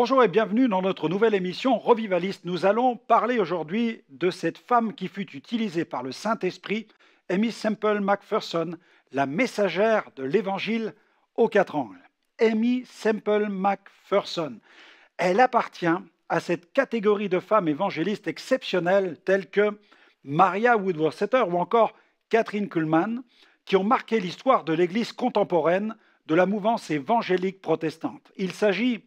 Bonjour et bienvenue dans notre nouvelle émission Revivaliste. Nous allons parler aujourd'hui de cette femme qui fut utilisée par le Saint-Esprit, Aimee Semple McPherson, la messagère de l'Évangile aux quatre angles. Aimee Semple McPherson, elle appartient à cette catégorie de femmes évangélistes exceptionnelles telles que Maria Woodworth-Setter ou encore Kathryn Kuhlman, qui ont marqué l'histoire de l'Église contemporaine de la mouvance évangélique protestante. Il s'agit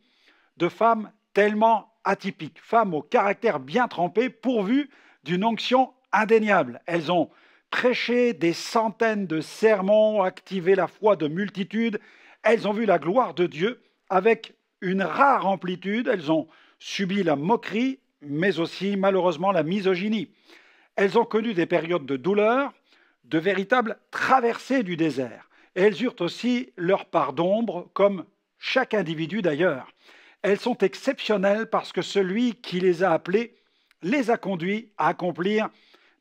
de femmes tellement atypiques, femmes au caractère bien trempé, pourvues d'une onction indéniable. Elles ont prêché des centaines de sermons, activé la foi de multitudes, elles ont vu la gloire de Dieu avec une rare amplitude, elles ont subi la moquerie, mais aussi malheureusement la misogynie. Elles ont connu des périodes de douleur, de véritables traversées du désert. Et elles eurent aussi leur part d'ombre, comme chaque individu d'ailleurs. Elles sont exceptionnelles parce que celui qui les a appelées les a conduits à accomplir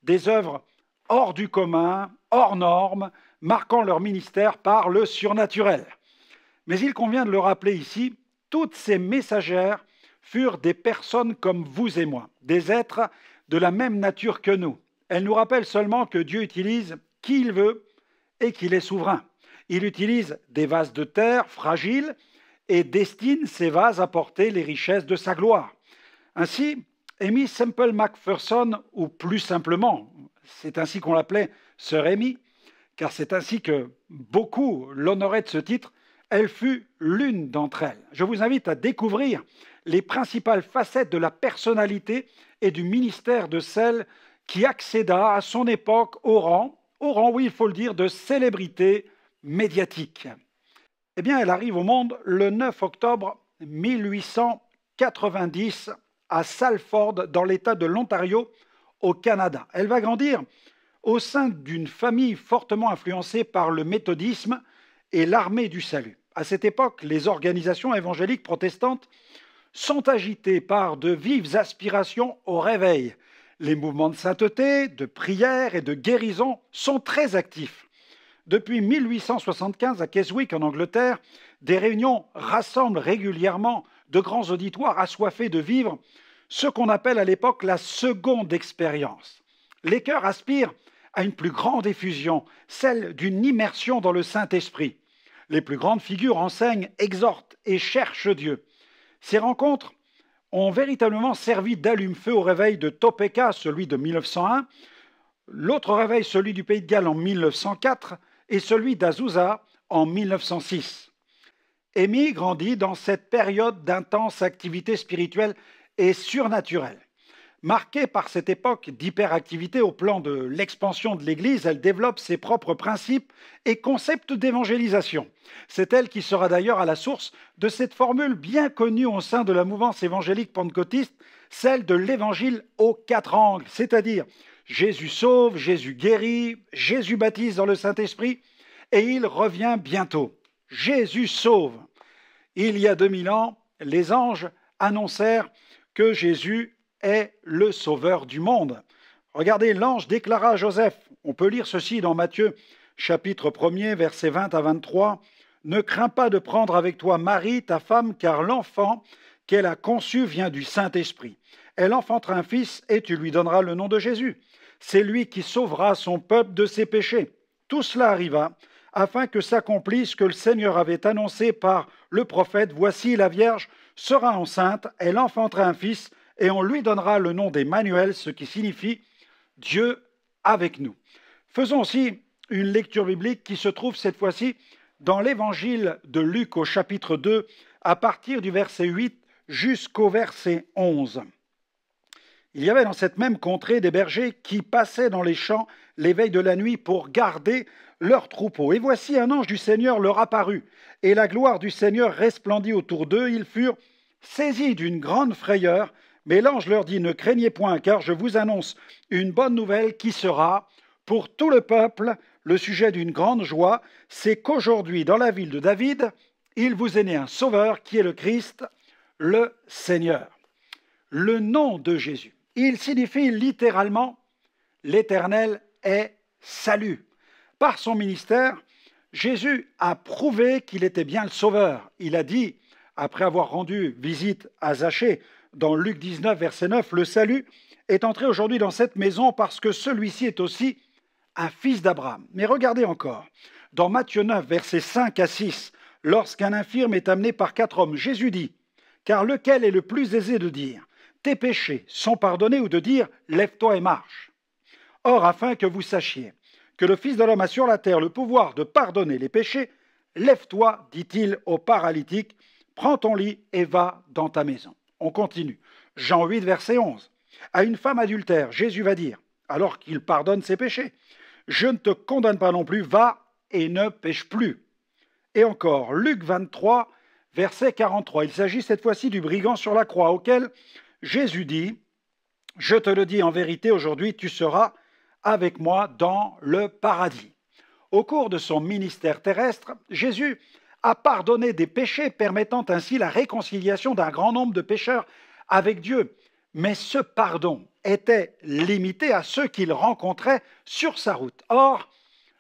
des œuvres hors du commun, hors normes, marquant leur ministère par le surnaturel. Mais il convient de le rappeler ici, toutes ces messagères furent des personnes comme vous et moi, des êtres de la même nature que nous. Elles nous rappellent seulement que Dieu utilise qui il veut et qu'il est souverain. Il utilise des vases de terre fragiles et destine ces vases à porter les richesses de sa gloire. Ainsi, Aimee Semple McPherson, ou plus simplement, c'est ainsi qu'on l'appelait Sœur Aimee, car c'est ainsi que beaucoup l'honoraient de ce titre, elle fut l'une d'entre elles. Je vous invite à découvrir les principales facettes de la personnalité et du ministère de celle qui accéda à son époque au rang, oui, il faut le dire, de célébrité médiatique. Eh bien, elle arrive au monde le 9 octobre 1890 à Salford, dans l'État de l'Ontario, au Canada. Elle va grandir au sein d'une famille fortement influencée par le méthodisme et l'armée du salut. À cette époque, les organisations évangéliques protestantes sont agitées par de vives aspirations au réveil. Les mouvements de sainteté, de prière et de guérison sont très actifs. Depuis 1875 à Keswick, en Angleterre, des réunions rassemblent régulièrement de grands auditoires assoiffés de vivre ce qu'on appelle à l'époque la seconde expérience. Les cœurs aspirent à une plus grande effusion, celle d'une immersion dans le Saint-Esprit. Les plus grandes figures enseignent, exhortent et cherchent Dieu. Ces rencontres ont véritablement servi d'allume-feu au réveil de Topeka, celui de 1901, l'autre réveil, celui du Pays de Galles en 1904, et celui d'Azusa en 1906. Aimee grandit dans cette période d'intense activité spirituelle et surnaturelle. Marquée par cette époque d'hyperactivité au plan de l'expansion de l'Église, elle développe ses propres principes et concepts d'évangélisation. C'est elle qui sera d'ailleurs à la source de cette formule bien connue au sein de la mouvance évangélique pentecôtiste, celle de l'évangile aux quatre angles, c'est-à-dire Jésus sauve, Jésus guérit, Jésus baptise dans le Saint-Esprit et il revient bientôt. Jésus sauve. Il y a 2000 ans, les anges annoncèrent que Jésus est le sauveur du monde. Regardez, l'ange déclara à Joseph, on peut lire ceci dans Matthieu chapitre 1er, versets 20 à 23, « Ne crains pas de prendre avec toi Marie, ta femme, car l'enfant qu'elle a conçu vient du Saint-Esprit. Elle enfantera un fils et tu lui donneras le nom de Jésus. C'est lui qui sauvera son peuple de ses péchés. » Tout cela arriva afin que s'accomplisse ce que le Seigneur avait annoncé par le prophète. « Voici, la Vierge sera enceinte, elle enfantera un fils et on lui donnera le nom d'Emmanuel, ce qui signifie Dieu avec nous. » Faisons aussi une lecture biblique qui se trouve cette fois-ci dans l'évangile de Luc au chapitre 2, à partir du verset 8 jusqu'au verset 11. Il y avait dans cette même contrée des bergers qui passaient dans les champs les veilles de la nuit pour garder leurs troupeaux. Et voici un ange du Seigneur leur apparut, et la gloire du Seigneur resplendit autour d'eux. Ils furent saisis d'une grande frayeur, mais l'ange leur dit « Ne craignez point, car je vous annonce une bonne nouvelle qui sera, pour tout le peuple, le sujet d'une grande joie, c'est qu'aujourd'hui, dans la ville de David, il vous est né un sauveur qui est le Christ, le Seigneur. » Le nom de Jésus, il signifie littéralement « l'Éternel est salut ». Par son ministère, Jésus a prouvé qu'il était bien le sauveur. Il a dit après avoir rendu visite à Zachée dans Luc 19, verset 9, le salut est entré aujourd'hui dans cette maison parce que celui-ci est aussi un fils d'Abraham. Mais regardez encore, dans Matthieu 9, versets 5 à 6, lorsqu'un infirme est amené par 4 hommes, Jésus dit, « Car lequel est le plus aisé de dire, tes péchés sont pardonnés ou de dire, lève-toi et marche. Or, afin que vous sachiez que le Fils de l'homme a sur la terre le pouvoir de pardonner les péchés, lève-toi, dit-il au paralytique, prends ton lit et va dans ta maison. » On continue. Jean 8, verset 11. À une femme adultère, Jésus va dire, alors qu'il pardonne ses péchés, « Je ne te condamne pas non plus, va et ne pêche plus. » Et encore, Luc 23, verset 43. Il s'agit cette fois-ci du brigand sur la croix, auquel Jésus dit, « Je te le dis en vérité, aujourd'hui tu seras avec moi dans le paradis. » Au cours de son ministère terrestre, Jésus a pardonné des péchés, permettant ainsi la réconciliation d'un grand nombre de pécheurs avec Dieu. Mais ce pardon était limité à ceux qu'il rencontrait sur sa route. Or,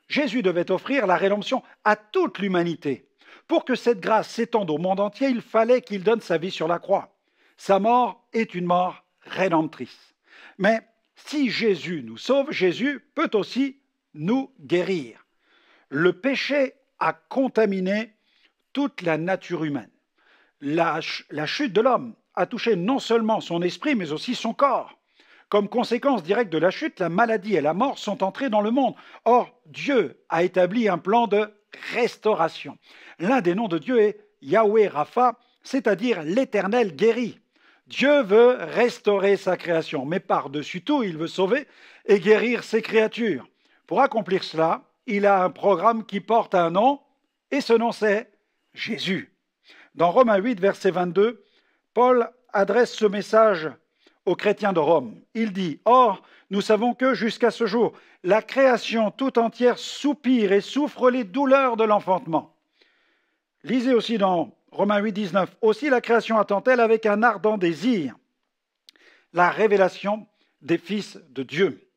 Jésus devait offrir la rédemption à toute l'humanité. Pour que cette grâce s'étende au monde entier, il fallait qu'il donne sa vie sur la croix. Sa mort est une mort rédemptrice. Mais si Jésus nous sauve, Jésus peut aussi nous guérir. Le péché a contaminé toute la nature humaine. La chute de l'homme a touché non seulement son esprit, mais aussi son corps. Comme conséquence directe de la chute, la maladie et la mort sont entrées dans le monde. Or, Dieu a établi un plan de restauration. L'un des noms de Dieu est Yahweh Rapha, c'est-à-dire l'Éternel guérit. Dieu veut restaurer sa création, mais par-dessus tout, il veut sauver et guérir ses créatures. Pour accomplir cela, il a un programme qui porte un nom, et ce nom c'est Jésus. Dans Romains 8, verset 22, Paul adresse ce message aux chrétiens de Rome. Il dit, « Or, nous savons que jusqu'à ce jour, la création tout entière soupire et souffre les douleurs de l'enfantement. » Lisez aussi dans Romains 8, 19, « Aussi la création attend-elle avec un ardent désir la révélation des fils de Dieu. »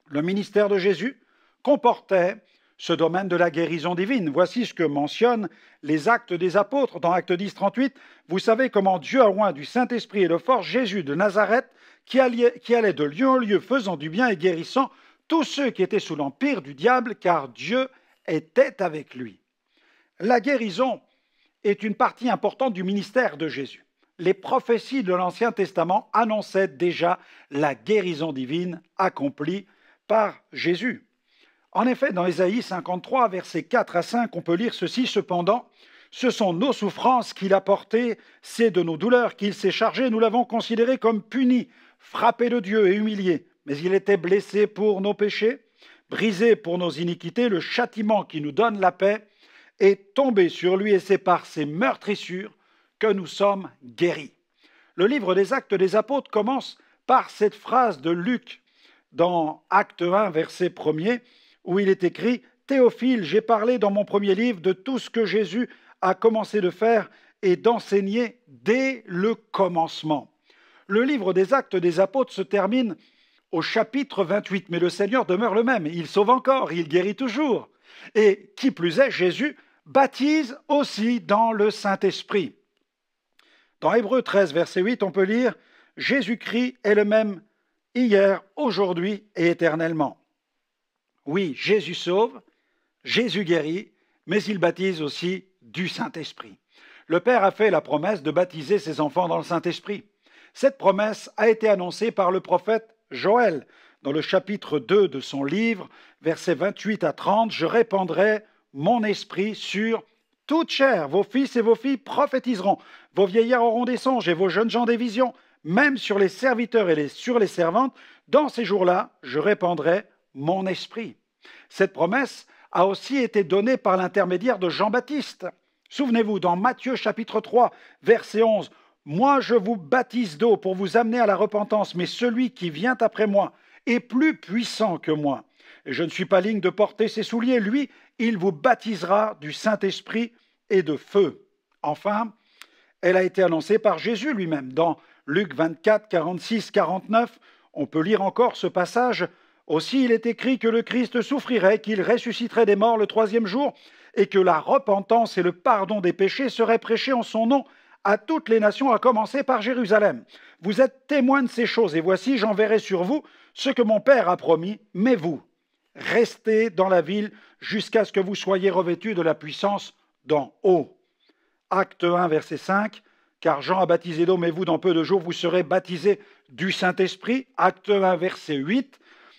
Le ministère de Jésus comportait ce domaine de la guérison divine. Voici ce que mentionnent les actes des apôtres dans Actes 10, 38. « Vous savez comment Dieu a oint du Saint-Esprit et de force Jésus de Nazareth, qui allait de lieu en lieu faisant du bien et guérissant tous ceux qui étaient sous l'empire du diable, car Dieu était avec lui. » La guérison est une partie importante du ministère de Jésus. Les prophéties de l'Ancien Testament annonçaient déjà la guérison divine accomplie par Jésus. En effet, dans Ésaïe 53, versets 4 à 5, on peut lire ceci, « Cependant, ce sont nos souffrances qu'il a portées, c'est de nos douleurs qu'il s'est chargé, nous l'avons considéré comme puni, frappé de Dieu et humilié. Mais il était blessé pour nos péchés, brisé pour nos iniquités, le châtiment qui nous donne la paix est tombé sur lui et c'est par ses meurtrissures que nous sommes guéris. » Le livre des Actes des Apôtres commence par cette phrase de Luc dans Acte 1, verset 1er, où il est écrit « Théophile, j'ai parlé dans mon premier livre de tout ce que Jésus a commencé de faire et d'enseigner dès le commencement. » Le livre des Actes des Apôtres se termine au chapitre 28, mais le Seigneur demeure le même. Il sauve encore, il guérit toujours. Et qui plus est, Jésus baptise aussi dans le Saint-Esprit. Dans Hébreux 13, verset 8, on peut lire « Jésus-Christ est le même hier, aujourd'hui et éternellement. » Oui, Jésus sauve, Jésus guérit, mais il baptise aussi du Saint-Esprit. Le Père a fait la promesse de baptiser ses enfants dans le Saint-Esprit. Cette promesse a été annoncée par le prophète Joël dans le chapitre 2 de son livre, versets 28 à 30. « Je répandrai mon esprit sur toute chair. Vos fils et vos filles prophétiseront. Vos vieillards auront des songes et vos jeunes gens des visions. Même sur les serviteurs et sur les servantes, dans ces jours-là, je répandrai mon esprit. » Cette promesse a aussi été donnée par l'intermédiaire de Jean-Baptiste. Souvenez-vous, dans Matthieu chapitre 3, verset 11, « Moi je vous baptise d'eau pour vous amener à la repentance, mais celui qui vient après moi est plus puissant que moi. Et je ne suis pas digne de porter ses souliers. Lui, il vous baptisera du Saint-Esprit et de feu. » Enfin, elle a été annoncée par Jésus lui-même. Dans Luc 24, 46, 49, on peut lire encore ce passage. « Aussi il est écrit que le Christ souffrirait, qu'il ressusciterait des morts le troisième jour, et que la repentance et le pardon des péchés seraient prêchés en son nom à toutes les nations, à commencer par Jérusalem. Vous êtes témoins de ces choses, et voici, j'enverrai sur vous ce que mon Père a promis, mais vous, restez dans la ville jusqu'à ce que vous soyez revêtus de la puissance d'en haut. Acte 1, verset 5, car Jean a baptisé d'eau, mais vous, dans peu de jours, vous serez baptisés du Saint-Esprit. Acte 1, verset 8,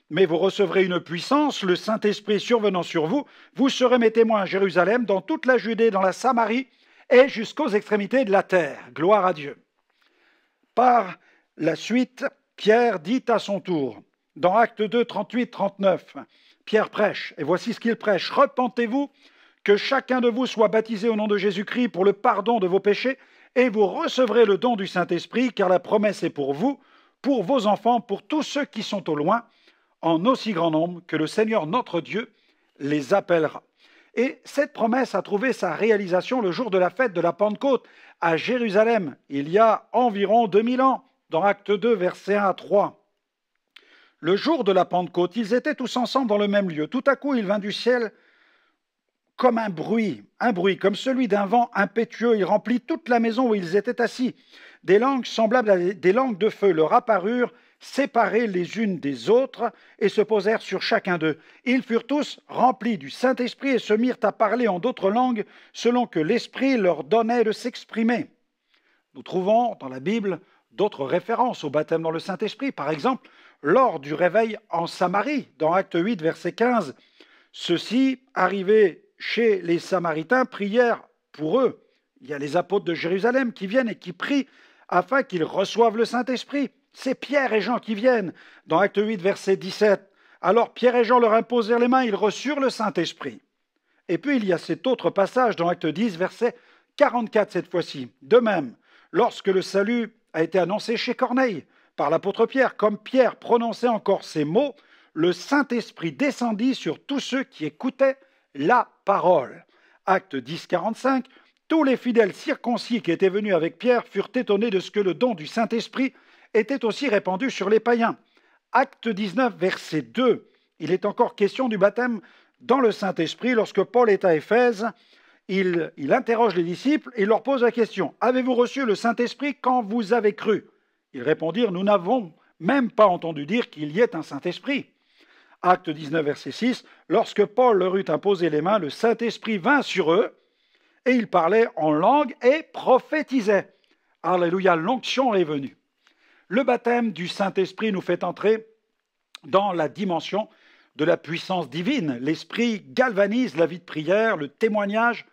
mais vous recevrez une puissance, le Saint-Esprit survenant sur vous, vous serez mes témoins à Jérusalem, dans toute la Judée, dans la Samarie, et jusqu'aux extrémités de la terre. Gloire à Dieu. Par la suite, Pierre dit à son tour, dans Acte 2, 38-39, Pierre prêche, et voici ce qu'il prêche. Repentez-vous, que chacun de vous soit baptisé au nom de Jésus-Christ pour le pardon de vos péchés, et vous recevrez le don du Saint-Esprit, car la promesse est pour vous, pour vos enfants, pour tous ceux qui sont au loin, en aussi grand nombre que le Seigneur notre Dieu les appellera. Et cette promesse a trouvé sa réalisation le jour de la fête de la Pentecôte à Jérusalem, il y a environ 2000 ans, dans Acte 2, versets 1 à 3. Le jour de la Pentecôte, ils étaient tous ensemble dans le même lieu. Tout à coup, il vint du ciel comme un bruit comme celui d'un vent impétueux. Il remplit toute la maison où ils étaient assis. Des langues semblables à des langues de feu leur apparurent, séparées les unes des autres, et se posèrent sur chacun d'eux. Ils furent tous remplis du Saint-Esprit et se mirent à parler en d'autres langues, selon que l'Esprit leur donnait de s'exprimer. Nous trouvons dans la Bible d'autres références au baptême dans le Saint-Esprit. Par exemple, lors du réveil en Samarie, dans Acte 8, verset 15, ceux-ci, arrivés chez les Samaritains, prièrent pour eux. Il y a les apôtres de Jérusalem qui viennent et qui prient afin qu'ils reçoivent le Saint-Esprit. C'est Pierre et Jean qui viennent. Dans Acte 8, verset 17, alors Pierre et Jean leur imposèrent les mains, ils reçurent le Saint-Esprit. Et puis il y a cet autre passage dans Acte 10, verset 44 cette fois-ci. De même, lorsque le salut a été annoncé chez Corneille par l'apôtre Pierre, comme Pierre prononçait encore ces mots, le Saint-Esprit descendit sur tous ceux qui écoutaient la parole. Acte 10, 45, tous les fidèles circoncis qui étaient venus avec Pierre furent étonnés de ce que le don du Saint-Esprit était aussi répandu sur les païens. Acte 19, verset 2, il est encore question du baptême dans le Saint-Esprit. Lorsque Paul est à Éphèse, il interroge les disciples et leur pose la question, « Avez-vous reçu le Saint-Esprit quand vous avez cru ?» Ils répondirent, « Nous n'avons même pas entendu dire qu'il y ait un Saint-Esprit. » Acte 19, verset 6, lorsque Paul leur eut imposé les mains, le Saint-Esprit vint sur eux, et ils parlaient en langue et prophétisaient. Alléluia, l'onction est venue. Le baptême du Saint-Esprit nous fait entrer dans la dimension de la puissance divine. L'Esprit galvanise la vie de prière, le témoignage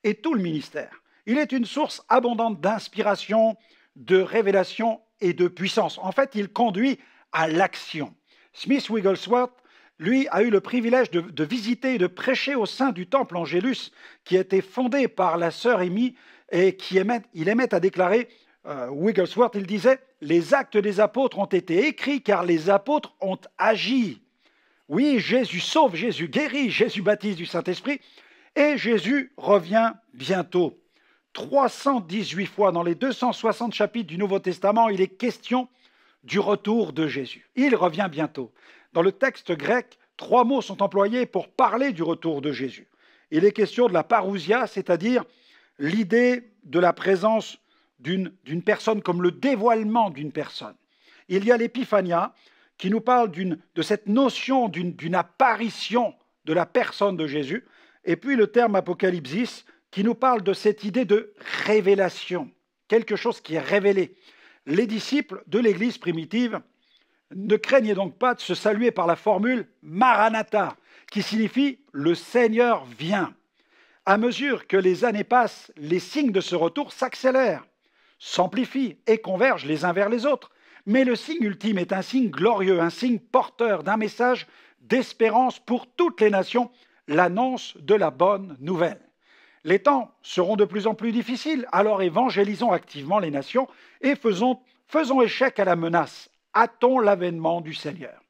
et tout le ministère. Il est une source abondante d'inspiration, de révélation et de puissance. En fait, il conduit à l'action. Smith Wigglesworth, lui, a eu le privilège de visiter et de prêcher au sein du temple Angélus, qui a été fondé par la sœur Amy, et il aimait à déclarer, Wigglesworth, il disait, « Les actes des apôtres ont été écrits car les apôtres ont agi. » Oui, Jésus sauve, Jésus guérit, Jésus baptise du Saint-Esprit, et Jésus revient bientôt. 318 fois dans les 260 chapitres du Nouveau Testament, il est question du retour de Jésus. Il revient bientôt. Dans le texte grec, 3 mots sont employés pour parler du retour de Jésus. Il est question de la parousia, c'est-à-dire l'idée de la présence d'une personne, comme le dévoilement d'une personne. Il y a l'épiphania, qui nous parle de cette notion d'une apparition de la personne de Jésus, et puis le terme apocalypsis, qui nous parle de cette idée de révélation, quelque chose qui est révélé. Les disciples de l'Église primitive ne craignaient donc pas de se saluer par la formule « Maranatha », qui signifie « le Seigneur vient ». À mesure que les années passent, les signes de ce retour s'accélèrent, s'amplifient et convergent les uns vers les autres. Mais le signe ultime est un signe glorieux, un signe porteur d'un message d'espérance pour toutes les nations, l'annonce de la bonne nouvelle. Les temps seront de plus en plus difficiles, alors évangélisons activement les nations et faisons échec à la menace. Hâtons l'avènement du Seigneur.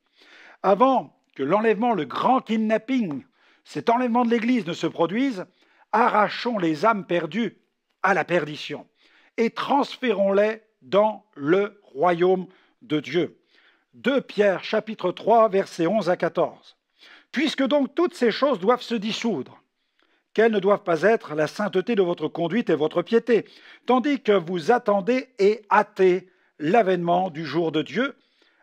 Avant que l'enlèvement, le grand kidnapping, cet enlèvement de l'Église ne se produise, arrachons les âmes perdues à la perdition et transférons-les dans le royaume de Dieu. 2 Pierre, chapitre 3, versets 11 à 14. Puisque donc toutes ces choses doivent se dissoudre, quelles ne doivent pas être la sainteté de votre conduite et votre piété, tandis que vous attendez et hâtez l'avènement du jour de Dieu,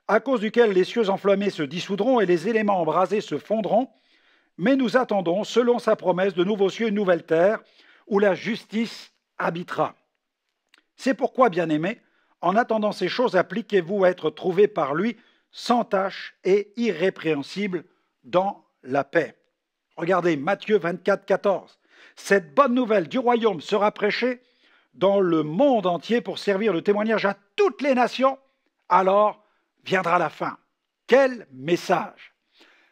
à cause duquel les cieux enflammés se dissoudront et les éléments embrasés se fondront, mais nous attendons, selon sa promesse, de nouveaux cieux et une nouvelle terre, où la justice habitera. C'est pourquoi, bien-aimés, en attendant ces choses, appliquez-vous à être trouvés par lui sans tache et irrépréhensibles dans la paix. Regardez Matthieu 24, 14. Cette bonne nouvelle du royaume sera prêchée dans le monde entier pour servir de témoignage à toutes les nations. Alors viendra la fin. Quel message!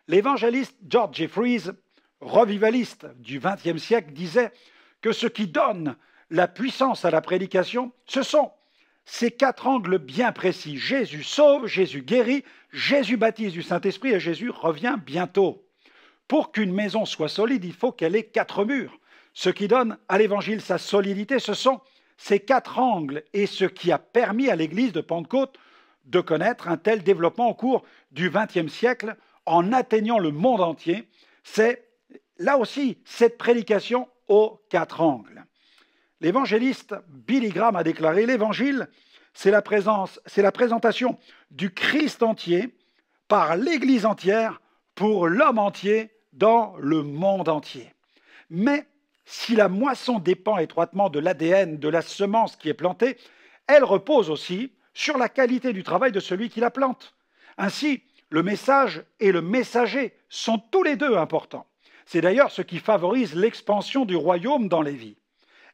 L'évangéliste George Jeffreys, revivaliste du XXe siècle, disait que ce qui donne la puissance à la prédication, ce sont ces 4 angles bien précis. Jésus sauve, Jésus guérit, Jésus baptise du Saint-Esprit et Jésus revient bientôt. Pour qu'une maison soit solide, il faut qu'elle ait 4 murs. Ce qui donne à l'Évangile sa solidité, ce sont ces 4 angles et ce qui a permis à l'Église de Pentecôte de connaître un tel développement au cours du XXe siècle en atteignant le monde entier. C'est là aussi cette prédication aux 4 angles. L'évangéliste Billy Graham a déclaré: l'Évangile, c'est la présentation du Christ entier par l'Église entière pour l'homme entier dans le monde entier. Mais si la moisson dépend étroitement de l'ADN de la semence qui est plantée, elle repose aussi sur la qualité du travail de celui qui la plante. Ainsi, le message et le messager sont tous les deux importants. C'est d'ailleurs ce qui favorise l'expansion du royaume dans les vies.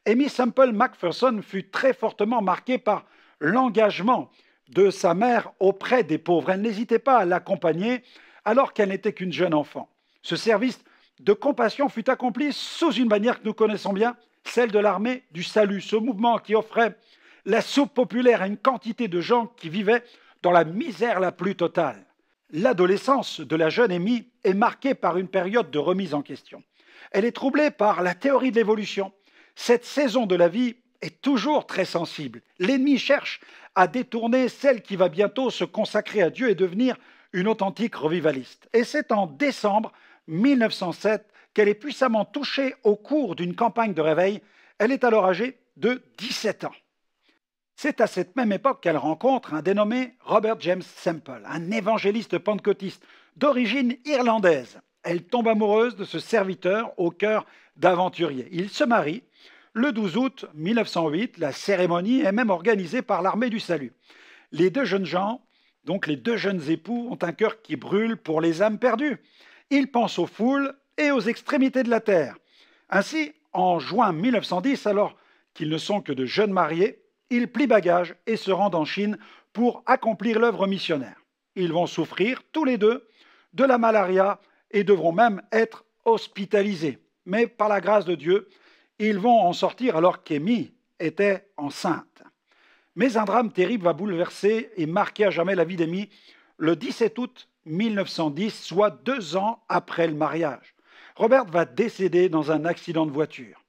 Aimee Semple McPherson fut très fortement marquée par l'engagement de sa mère auprès des pauvres. Elle n'hésitait pas à l'accompagner alors qu'elle n'était qu'une jeune enfant. Ce service de compassion fut accompli sous une bannière que nous connaissons bien, celle de l'armée du salut, ce mouvement qui offrait la soupe populaire à une quantité de gens qui vivaient dans la misère la plus totale. L'adolescence de la jeune Aimee est marquée par une période de remise en question. Elle est troublée par la théorie de l'évolution. Cette saison de la vie est toujours très sensible. L'ennemi cherche à détourner celle qui va bientôt se consacrer à Dieu et devenir une authentique revivaliste. Et c'est en décembre 1907 qu'elle est puissamment touchée au cours d'une campagne de réveil. Elle est alors âgée de 17 ans. C'est à cette même époque qu'elle rencontre un dénommé Robert James Semple, un évangéliste pentecôtiste d'origine irlandaise. Elle tombe amoureuse de ce serviteur au cœur d'aventurier. Ils se marient le 12 août 1908. La cérémonie est même organisée par l'armée du salut. Les deux jeunes gens, donc les deux jeunes époux, ont un cœur qui brûle pour les âmes perdues. Ils pensent aux foules et aux extrémités de la terre. Ainsi, en juin 1910, alors qu'ils ne sont que de jeunes mariés, ils plient bagages et se rendent en Chine pour accomplir l'œuvre missionnaire. Ils vont souffrir, tous les deux, de la malaria et devront même être hospitalisés. Mais par la grâce de Dieu, ils vont en sortir alors qu'Aimee était enceinte. Mais un drame terrible va bouleverser et marquer à jamais la vie d'Aimee le 17 août 1910, soit 2 ans après le mariage. Robert va décéder dans un accident de voiture.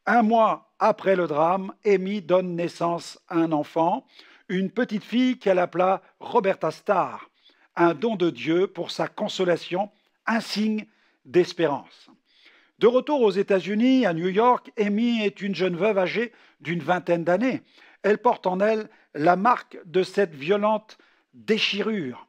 1 mois après le drame, Aimee donne naissance à un enfant, une petite fille qu'elle appela Roberta Starr, un don de Dieu pour sa consolation, un signe d'espérance. De retour aux États-Unis, à New York, Aimee est une jeune veuve âgée d'une vingtaine d'années. Elle porte en elle la marque de cette violente déchirure.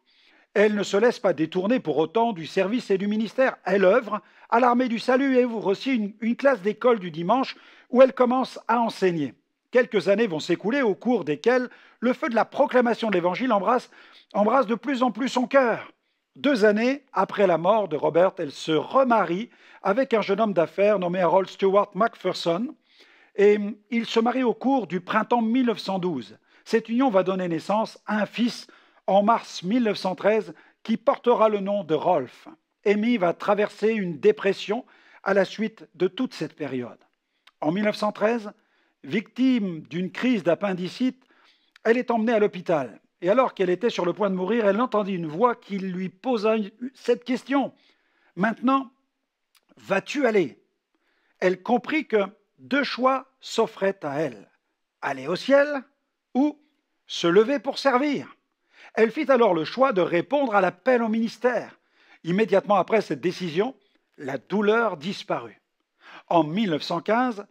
Elle ne se laisse pas détourner pour autant du service et du ministère. Elle œuvre à l'armée du salut et ouvre aussi une classe d'école du dimanche où elle commence à enseigner. Quelques années vont s'écouler au cours desquelles le feu de la proclamation de l'Évangile embrasse de plus en plus son cœur. 2 années après la mort de Robert, elle se remarie avec un jeune homme d'affaires nommé Harold Stewart McPherson et ils se marient au cours du printemps 1912. Cette union va donner naissance à un fils en mars 1913 qui portera le nom de Rolf. Aimee va traverser une dépression à la suite de toute cette période. En 1913, victime d'une crise d'appendicite, elle est emmenée à l'hôpital. Et alors qu'elle était sur le point de mourir, elle entendit une voix qui lui posa cette question. « Maintenant, vas-tu aller ?» Elle comprit que 2 choix s'offraient à elle. Aller au ciel ou se lever pour servir. Elle fit alors le choix de répondre à l'appel au ministère. Immédiatement après cette décision, la douleur disparut. En 1915,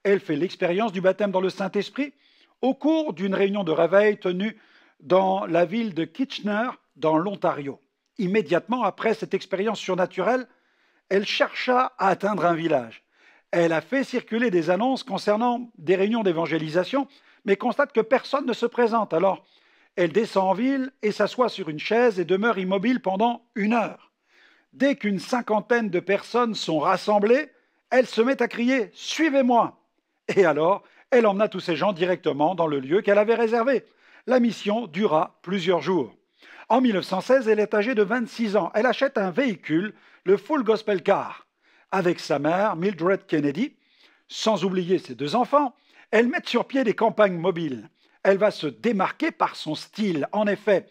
elle fait l'expérience du baptême dans le Saint-Esprit au cours d'une réunion de réveil tenue dans la ville de Kitchener, dans l'Ontario. Immédiatement après cette expérience surnaturelle, elle chercha à atteindre un village. Elle a fait circuler des annonces concernant des réunions d'évangélisation, mais constate que personne ne se présente. Alors, elle descend en ville et s'assoit sur une chaise et demeure immobile pendant 1 heure. Dès qu'une cinquantaine de personnes sont rassemblées, elle se met à crier « Suivez-moi !» Et alors, elle emmena tous ces gens directement dans le lieu qu'elle avait réservé. La mission dura plusieurs jours. En 1916, elle est âgée de 26 ans. Elle achète un véhicule, le Full Gospel Car. Avec sa mère, Mildred Kennedy, sans oublier ses 2 enfants, elle met sur pied des campagnes mobiles. Elle va se démarquer par son style. En effet,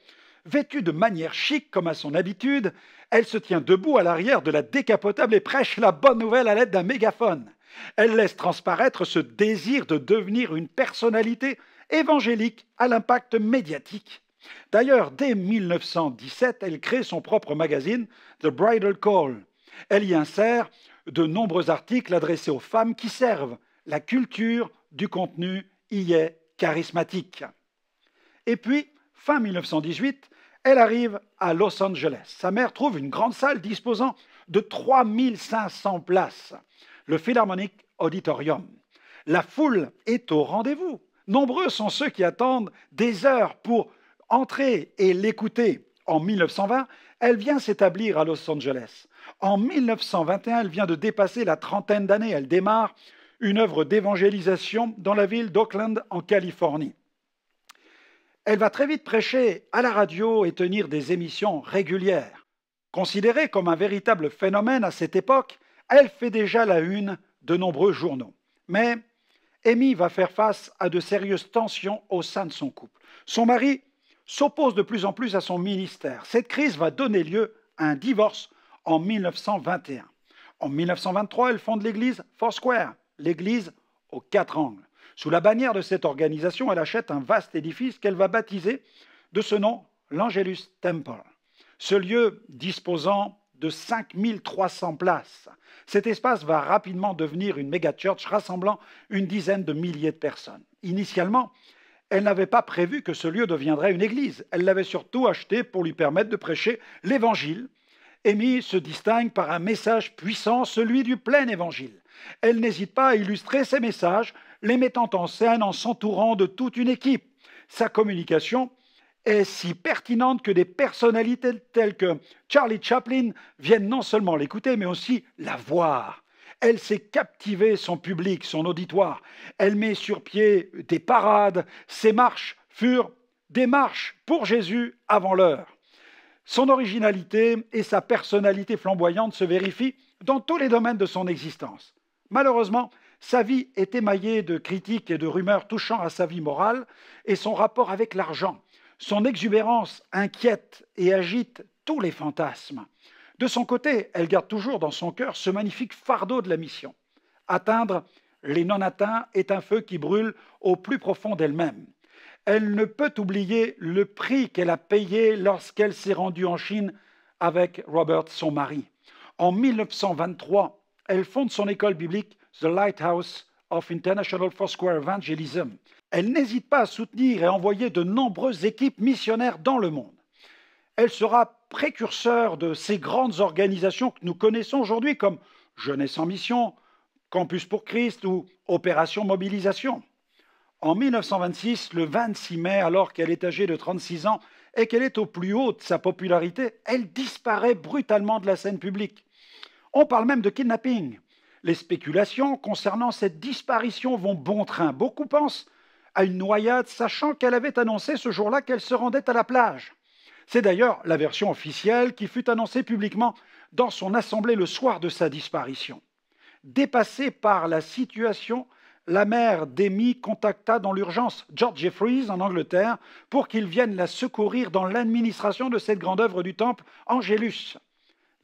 vêtue de manière chic comme à son habitude, elle se tient debout à l'arrière de la décapotable et prêche la bonne nouvelle à l'aide d'un mégaphone. Elle laisse transparaître ce désir de devenir une personnalité évangélique à l'impact médiatique. D'ailleurs, dès 1917, elle crée son propre magazine, The Bridal Call. Elle y insère de nombreux articles adressés aux femmes qui servent. La culture du contenu y est charismatique. Et puis, fin 1918, elle arrive à Los Angeles. Sa mère trouve une grande salle disposant de 3500 places, le Philharmonic Auditorium. La foule est au rendez-vous. Nombreux sont ceux qui attendent des heures pour entrer et l'écouter. En 1920, elle vient s'établir à Los Angeles. En 1921, elle vient de dépasser la trentaine d'années. Elle démarre une œuvre d'évangélisation dans la ville d'Oakland, en Californie. Elle va très vite prêcher à la radio et tenir des émissions régulières. Considérée comme un véritable phénomène à cette époque, elle fait déjà la une de nombreux journaux. Mais Amy va faire face à de sérieuses tensions au sein de son couple. Son mari s'oppose de plus en plus à son ministère. Cette crise va donner lieu à un divorce en 1921. En 1923, elle fonde l'église Foursquare, l'église aux 4 angles. Sous la bannière de cette organisation, elle achète un vaste édifice qu'elle va baptiser de ce nom l'Angelus Temple. Ce lieu disposant de 5300 places. Cet espace va rapidement devenir une méga-church rassemblant une dizaine de milliers de personnes. Initialement, elle n'avait pas prévu que ce lieu deviendrait une église. Elle l'avait surtout acheté pour lui permettre de prêcher l'évangile. Amy se distingue par un message puissant, celui du plein évangile. Elle n'hésite pas à illustrer ses messages, les mettant en scène en s'entourant de toute une équipe. Sa communication est si pertinente que des personnalités telles que Charlie Chaplin viennent non seulement l'écouter, mais aussi la voir. Elle sait captiver son public, son auditoire. Elle met sur pied des parades. Ses marches furent des marches pour Jésus avant l'heure. Son originalité et sa personnalité flamboyante se vérifient dans tous les domaines de son existence. Malheureusement, sa vie est émaillée de critiques et de rumeurs touchant à sa vie morale et son rapport avec l'argent. Son exubérance inquiète et agite tous les fantasmes. De son côté, elle garde toujours dans son cœur ce magnifique fardeau de la mission. Atteindre les non-atteints est un feu qui brûle au plus profond d'elle-même. Elle ne peut oublier le prix qu'elle a payé lorsqu'elle s'est rendue en Chine avec Robert, son mari. En 1923, elle fonde son école biblique The Lighthouse of International Foursquare Evangelism. Elle n'hésite pas à soutenir et envoyer de nombreuses équipes missionnaires dans le monde. Elle sera précurseur de ces grandes organisations que nous connaissons aujourd'hui comme Jeunesse en Mission, Campus pour Christ ou Opération Mobilisation. En 1926, le 26 mai, alors qu'elle est âgée de 36 ans et qu'elle est au plus haut de sa popularité, elle disparaît brutalement de la scène publique. On parle même de kidnapping. Les spéculations concernant cette disparition vont bon train. Beaucoup pensent à une noyade, sachant qu'elle avait annoncé ce jour-là qu'elle se rendait à la plage. C'est d'ailleurs la version officielle qui fut annoncée publiquement dans son assemblée le soir de sa disparition. Dépassée par la situation, la mère d'Amy contacta dans l'urgence George Jeffreys en Angleterre pour qu'il vienne la secourir dans l'administration de cette grande œuvre du temple Angélus.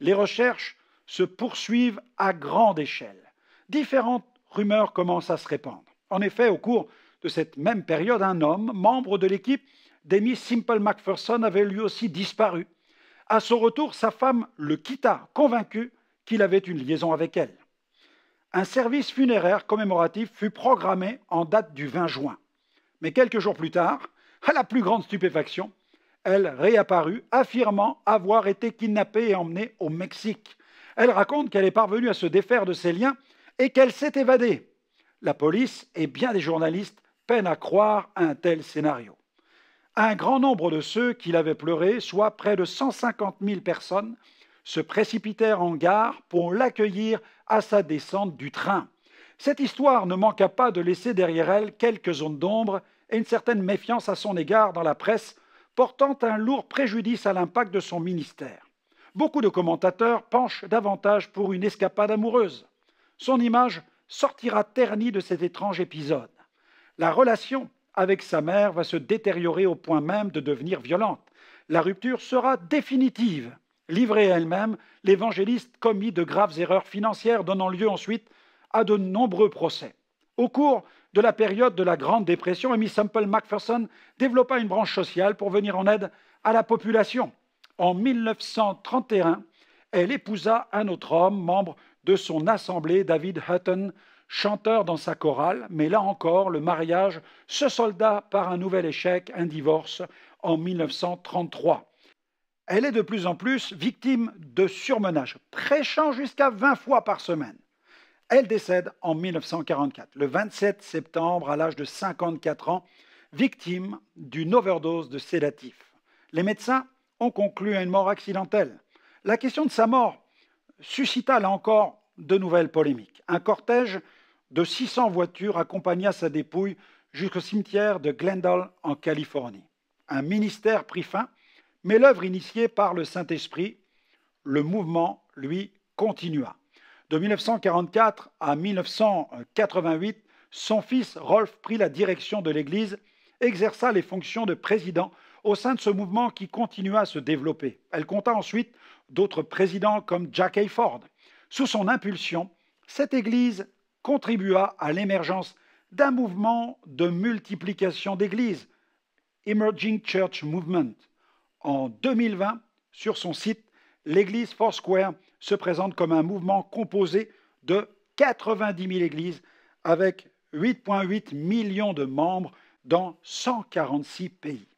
Les recherches se poursuivent à grande échelle. Différentes rumeurs commencent à se répandre. En effet, au cours de cette même période, un homme, membre de l'équipe d'Amy Simple McPherson, avait lui aussi disparu. À son retour, sa femme le quitta, convaincue qu'il avait une liaison avec elle. Un service funéraire commémoratif fut programmé en date du 20 juin. Mais quelques jours plus tard, à la plus grande stupéfaction, elle réapparut, affirmant avoir été kidnappée et emmenée au Mexique. Elle raconte qu'elle est parvenue à se défaire de ses liens et qu'elle s'est évadée. La police et bien des journalistes peinent à croire à un tel scénario. Un grand nombre de ceux qui l'avaient pleuré, soit près de 150 000 personnes, se précipitèrent en gare pour l'accueillir à sa descente du train. Cette histoire ne manqua pas de laisser derrière elle quelques zones d'ombre et une certaine méfiance à son égard dans la presse, portant un lourd préjudice à l'impact de son ministère. Beaucoup de commentateurs penchent davantage pour une escapade amoureuse. Son image sortira ternie de cet étrange épisode. La relation avec sa mère va se détériorer au point même de devenir violente. La rupture sera définitive. Livrée à elle-même, l'évangéliste commit de graves erreurs financières, donnant lieu ensuite à de nombreux procès. Au cours de la période de la Grande Dépression, Aimee Semple McPherson développa une branche sociale pour venir en aide à la population. En 1931, elle épousa un autre homme, membre de son assemblée, David Hutton, chanteur dans sa chorale, mais là encore, le mariage se solda par un nouvel échec, un divorce, en 1933. Elle est de plus en plus victime de surmenage, prêchant jusqu'à 20 fois par semaine. Elle décède en 1944, le 27 septembre, à l'âge de 54 ans, victime d'une overdose de sédatifs. Les médecins ont conclu à une mort accidentelle. La question de sa mort suscita là encore de nouvelles polémiques. Un cortège de 600 voitures accompagna sa dépouille jusqu'au cimetière de Glendale en Californie. Un ministère prit fin, mais l'œuvre initiée par le Saint-Esprit, le mouvement, lui, continua. De 1944 à 1988, son fils Rolf prit la direction de l'Église, exerça les fonctions de président au sein de ce mouvement qui continua à se développer. Elle compta ensuite d'autres présidents comme Jack Hayford. Sous son impulsion, cette Église contribua à l'émergence d'un mouvement de multiplication d'églises, Emerging Church Movement. En 2020, sur son site, l'église Foursquare se présente comme un mouvement composé de 90 000 églises avec 8,8 millions de membres dans 146 pays.